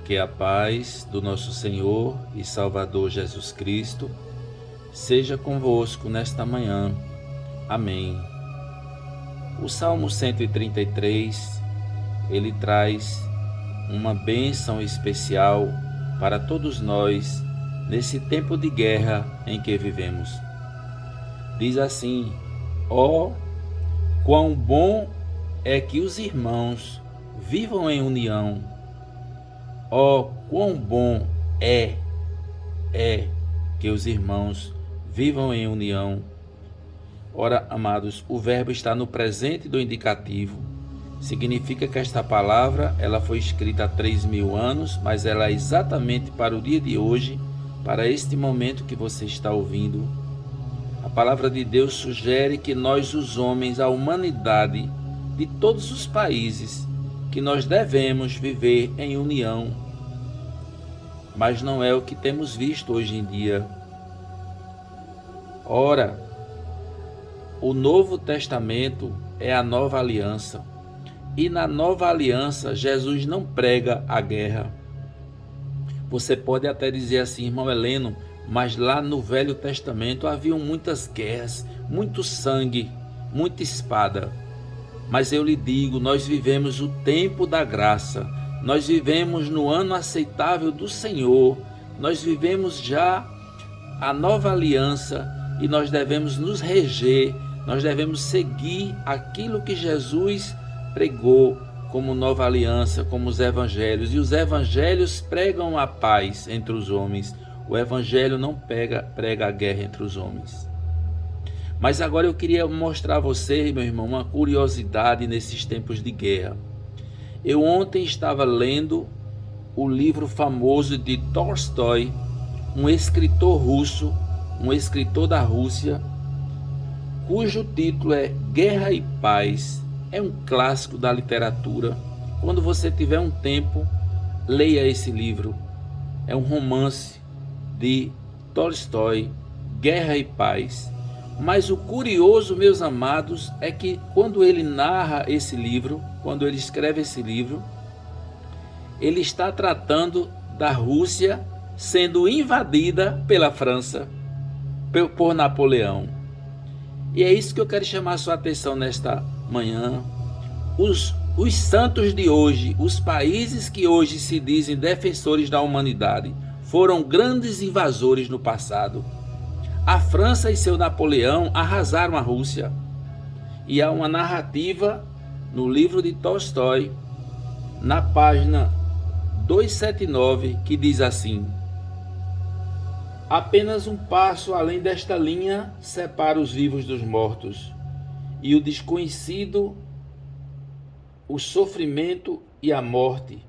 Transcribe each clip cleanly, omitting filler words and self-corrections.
Que a paz do nosso Senhor e Salvador Jesus Cristo seja convosco nesta manhã. Amém. O Salmo 133, ele traz uma bênção especial para todos nós nesse tempo de guerra em que vivemos. Diz assim: ó, quão bom é que os irmãos vivam em união. Ó, quão bom é que os irmãos vivam em união. Ora, amados, o verbo está no presente do indicativo. Significa que esta palavra ela foi escrita há 3.000 anos, mas ela é exatamente para o dia de hoje, para este momento que você está ouvindo. A palavra de Deus sugere que nós, os homens, a humanidade de todos os países, que nós devemos viver em união. Mas não é o que temos visto hoje em dia. Ora, o Novo Testamento é a nova aliança. E na nova aliança, Jesus não prega a guerra. Você pode até dizer assim, irmão Heleno, mas lá no Velho Testamento haviam muitas guerras, muito sangue, muita espada. Mas eu lhe digo, nós vivemos o tempo da graça, nós vivemos no ano aceitável do Senhor, nós vivemos já a nova aliança e nós devemos nos reger, nós devemos seguir aquilo que Jesus pregou como nova aliança, como os evangelhos. E os evangelhos pregam a paz entre os homens, o evangelho não prega a guerra entre os homens. Mas agora eu queria mostrar a você, meu irmão, uma curiosidade nesses tempos de guerra. Eu ontem estava lendo o livro famoso de Tolstói, um escritor russo, um escritor da Rússia, cujo título é Guerra e Paz. É um clássico da literatura. Quando você tiver um tempo, leia esse livro. É um romance de Tolstói, Guerra e Paz. Mas o curioso, meus amados, é que quando ele narra esse livro, quando ele escreve esse livro, ele está tratando da Rússia sendo invadida pela França, por Napoleão. E é isso que eu quero chamar a sua atenção nesta manhã. Os santos de hoje, os países que hoje se dizem defensores da humanidade, foram grandes invasores no passado. A França e seu Napoleão arrasaram a Rússia. E há uma narrativa no livro de Tolstói, na página 279, que diz assim: apenas um passo além desta linha separa os vivos dos mortos, e o desconhecido, o sofrimento e a morte.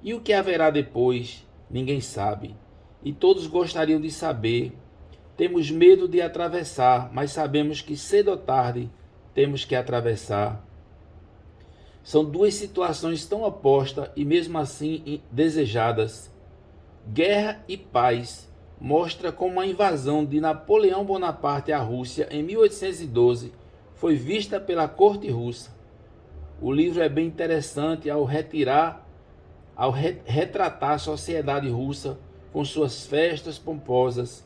E o que haverá depois, ninguém sabe, e todos gostariam de saber. Temos medo de atravessar, mas sabemos que cedo ou tarde temos que atravessar. São duas situações tão opostas e mesmo assim desejadas. Guerra e paz mostra como a invasão de Napoleão Bonaparte à Rússia em 1812 foi vista pela corte russa. O livro é bem interessante ao retratar a sociedade russa com suas festas pomposas,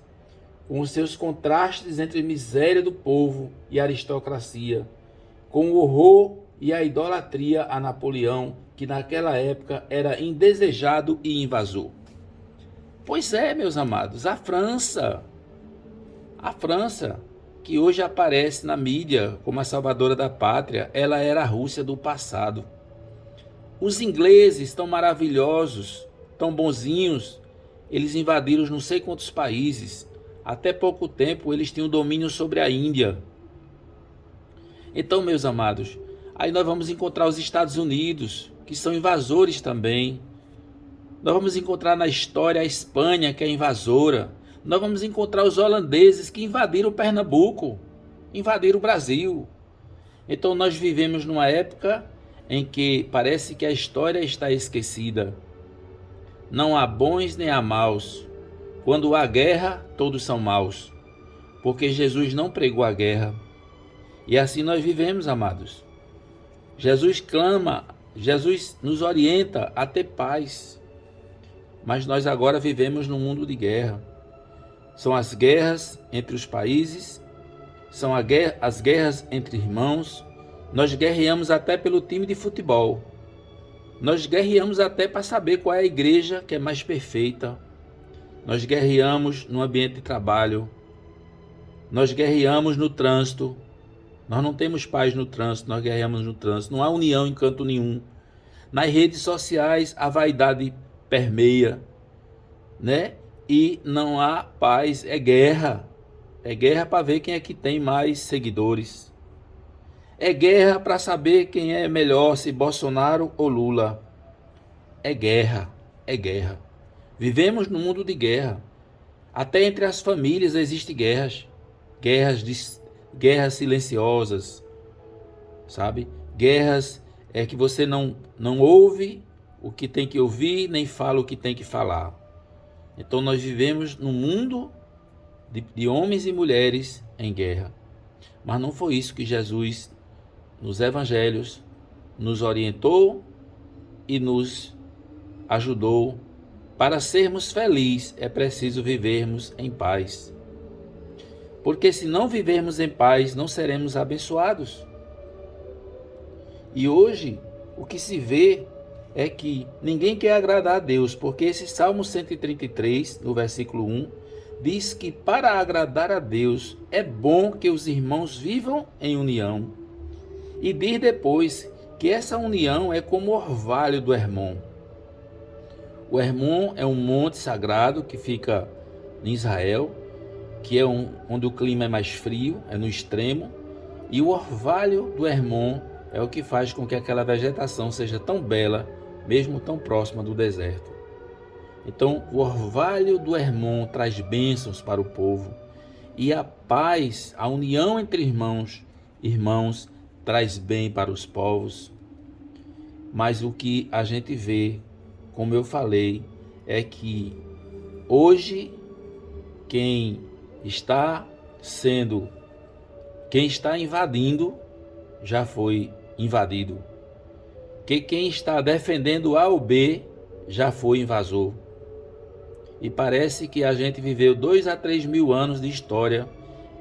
com os seus contrastes entre miséria do povo e aristocracia, com o horror e a idolatria a Napoleão, que naquela época era indesejado e invasor. Pois é, meus amados, a França, que hoje aparece na mídia como a salvadora da pátria, ela era a Rússia do passado. Os ingleses, tão maravilhosos, tão bonzinhos, eles invadiram não sei quantos países. Até pouco tempo eles tinham domínio sobre a Índia. Então, meus amados, aí nós vamos encontrar os Estados Unidos, que são invasores também. Nós vamos encontrar na história a Espanha, que é invasora. Nós vamos encontrar os holandeses que invadiram Pernambuco, invadiram o Brasil. Então nós vivemos numa época em que parece que a história está esquecida. Não há bons nem há maus. Quando há guerra, todos são maus, porque Jesus não pregou a guerra. E assim nós vivemos, amados. Jesus nos orienta a ter paz. Mas nós agora vivemos num mundo de guerra. São as guerras entre os países, são as guerras entre irmãos. Nós guerreamos até pelo time de futebol. Nós guerreamos até para saber qual é a igreja que é mais perfeita. Nós guerreamos no ambiente de trabalho. Nós guerreamos no trânsito. Nós não temos paz no trânsito, nós guerreamos no trânsito. Não há união em canto nenhum. Nas redes sociais, a vaidade permeia, né? E não há paz, é guerra. É guerra para ver quem é que tem mais seguidores. É guerra para saber quem é melhor, se Bolsonaro ou Lula. É guerra, é guerra. Vivemos num mundo de guerra. Até entre as famílias existem guerras. Guerras silenciosas, sabe? Guerras que você não ouve o que tem que ouvir, nem fala o que tem que falar. Então nós vivemos num mundo de homens e mulheres em guerra. Mas não foi isso que Jesus, nos evangelhos, nos orientou e nos ajudou. Para sermos felizes, é preciso vivermos em paz. Porque se não vivermos em paz, não seremos abençoados. E hoje, o que se vê é que ninguém quer agradar a Deus, porque esse Salmo 133, no versículo 1, diz que para agradar a Deus é bom que os irmãos vivam em união. E diz depois que essa união é como o orvalho do Hermon. O Hermon é um monte sagrado que fica em Israel, que é onde o clima é mais frio, é no extremo, e o orvalho do Hermon é o que faz com que aquela vegetação seja tão bela, mesmo tão próxima do deserto. Então, o orvalho do Hermon traz bênçãos para o povo, e a paz, a união entre irmãos, traz bem para os povos. Mas o que a gente vê, como eu falei, é que hoje quem está invadindo já foi invadido. Que quem está defendendo A ou B já foi invasor. E parece que a gente viveu 2 a 3 mil anos de história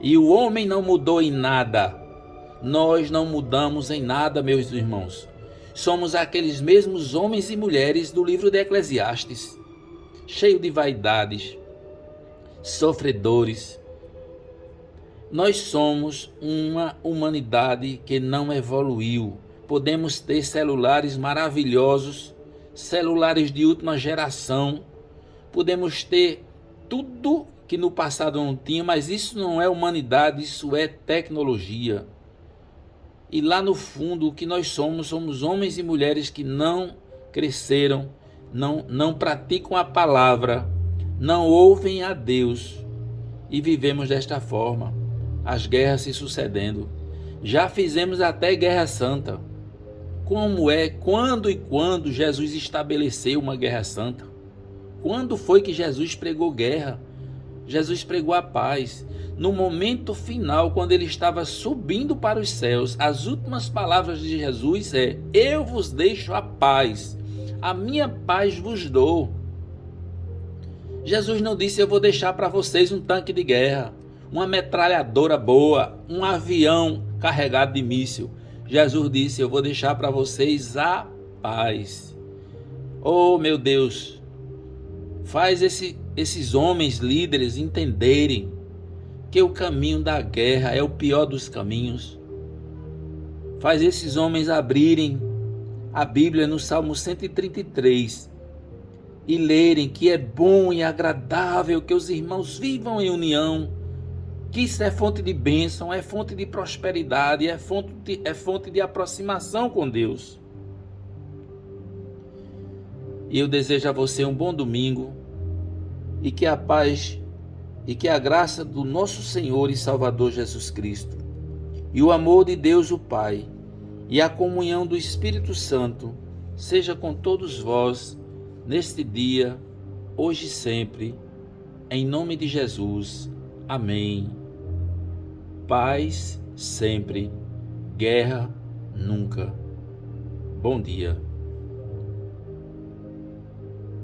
e o homem não mudou em nada. Nós não mudamos em nada, meus irmãos. Somos aqueles mesmos homens e mulheres do livro de Eclesiastes, cheio de vaidades, sofredores. Nós somos uma humanidade que não evoluiu. Podemos ter celulares maravilhosos, celulares de última geração, podemos ter tudo que no passado não tinha, mas isso não é humanidade, isso é tecnologia. E lá no fundo o que nós somos homens e mulheres que não cresceram, não praticam a palavra, não ouvem a Deus e vivemos desta forma, as guerras se sucedendo. Já fizemos até guerra santa. Quando e quando Jesus estabeleceu uma guerra santa? Quando foi que Jesus pregou guerra? Jesus pregou a paz. No momento final, quando ele estava subindo para os céus, as últimas palavras de Jesus é: eu vos deixo a paz, a minha paz vos dou. Jesus não disse: eu vou deixar para vocês um tanque de guerra, uma metralhadora boa, um avião carregado de míssil. Jesus disse: eu vou deixar para vocês a paz. Oh, meu Deus, faz esses homens líderes entenderem que o caminho da guerra é o pior dos caminhos. Faz esses homens abrirem a Bíblia no Salmo 133 e lerem que é bom e agradável que os irmãos vivam em união, que isso é fonte de bênção, é fonte de prosperidade, é fonte de aproximação com Deus. E eu desejo a você um bom domingo e que a paz e que a graça do nosso Senhor e Salvador Jesus Cristo e o amor de Deus o Pai e a comunhão do Espírito Santo seja com todos vós neste dia, hoje e sempre, em nome de Jesus. Amém. Paz sempre, guerra nunca. Bom dia.